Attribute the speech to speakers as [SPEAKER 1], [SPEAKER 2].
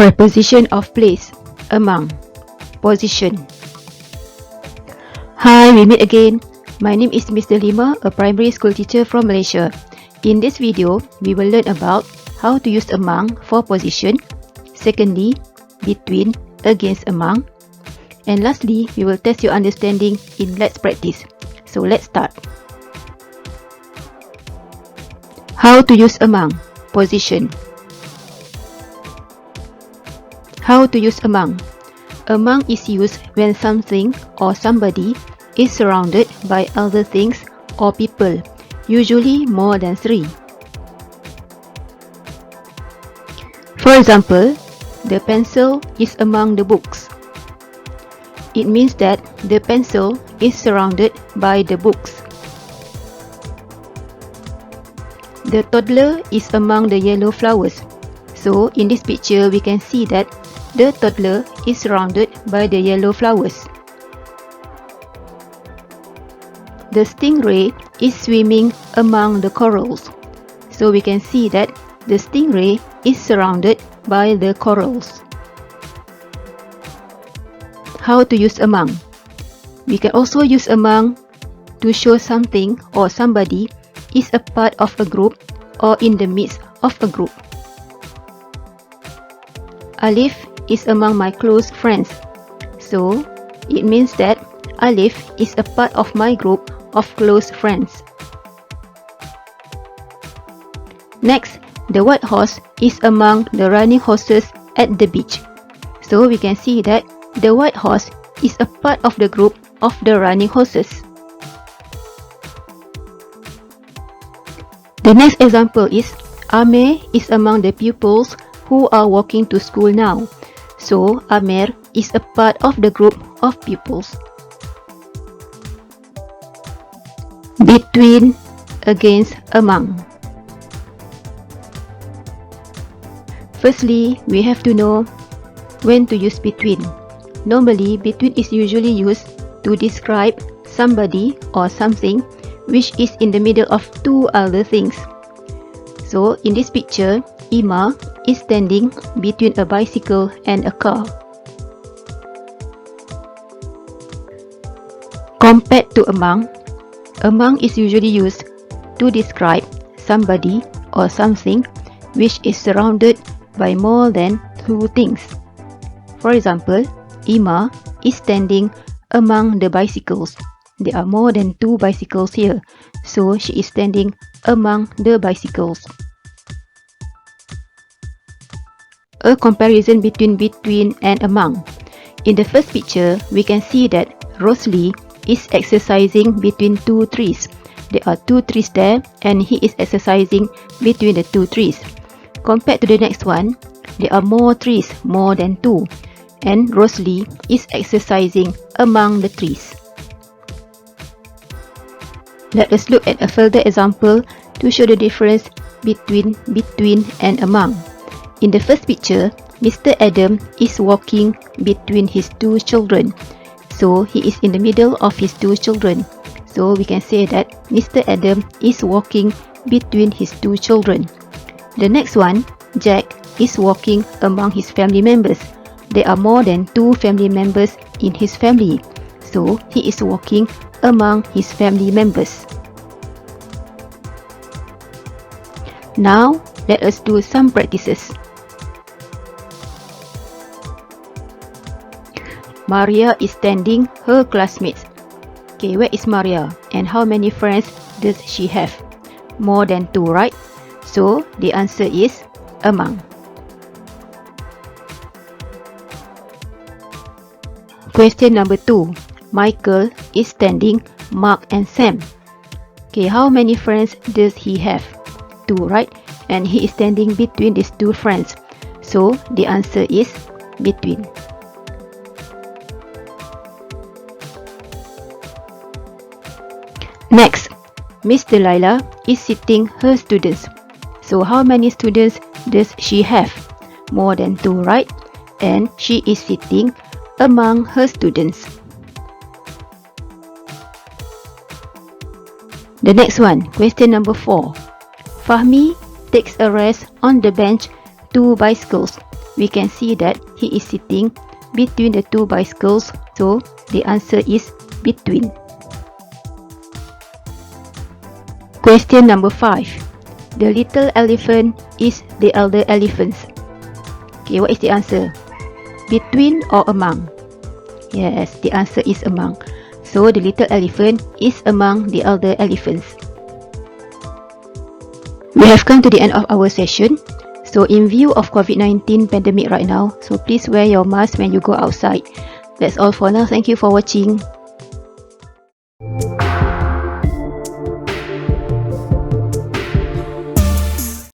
[SPEAKER 1] Preposition of place, among, position. Hi, we meet again. My name is Mr. Lima, a primary school teacher from Malaysia. In this video, we will learn about how to use among for position. Secondly, between, against, among. And lastly, we will test your understanding in Let's Practice. So let's start. How to use among, position. How to use among. Among is used when something or somebody is surrounded by other things or people, usually more than 3. For example, the pencil is among the books. It means that the pencil is surrounded by the books. The toddler is among the yellow flowers. So in this picture, we can see that the toddler is surrounded by the yellow flowers. The stingray is swimming among the corals. So we can see that the stingray is surrounded by the corals. How to use among. We can also use among to show something or somebody is a part of a group or in the midst of a group. Alif is among my close friends. So, it means that Alif is a part of my group of close friends. Next, the white horse is among the running horses at the beach. So, we can see that the white horse is a part of the group of the running horses. The next example is Amir is among the pupils who are walking to school now. So, Amir is a part of the group of pupils. Between, against, among. Firstly, we have to know when to use between. Normally, between is usually used to describe somebody or something which is in the middle of two other things. So, in this picture, Ima is standing between a bicycle and a car. Compared to among is usually used to describe somebody or something which is surrounded by more than 2 things. For example, Ima is standing among the bicycles. There are more than 2 bicycles here, so she is standing among the bicycles. A comparison between and among. In the first picture, we can see that Rosalie is exercising between 2 trees. There are 2 trees there and he is exercising between the 2 trees. Compared to the next one, there are more trees, more than 2, and Rosalie is exercising among the trees. Let us look at a further example to show the difference between and among. In the first picture, Mr. Adam is walking between his 2 children. So, he is in the middle of his 2 children. So, we can say that Mr. Adam is walking between his 2 children. The next one, Jack is walking among his family members. There are more than 2 family members in his family. So, he is walking among his family members. Now, let us do some practices. Maria is standing her classmates. Okay, where is Maria? And how many friends does she have? More than 2, right? So, the answer is among. Question number 2. Michael is standing Mark and Sam. Okay, how many friends does he have? 2, right? And he is standing between these 2 friends. So, the answer is between. Next, Miss Delilah is sitting her students. So how many students does she have? More than 2, right? And she is sitting among her students. The next one, question number 4. Fahmi takes a rest on the bench 2 bicycles. we can see that he is sitting between the two bicycles, so the answer is between. Question number 5. The little elephant is the elder elephants. Okay, what is the answer? Between or among? Yes, the answer is among. So the little elephant is among the elder elephants. We have come to the end of our session. So in view of COVID-19 pandemic right now, so please wear your mask when you go outside. That's all for now. Thank you for watching.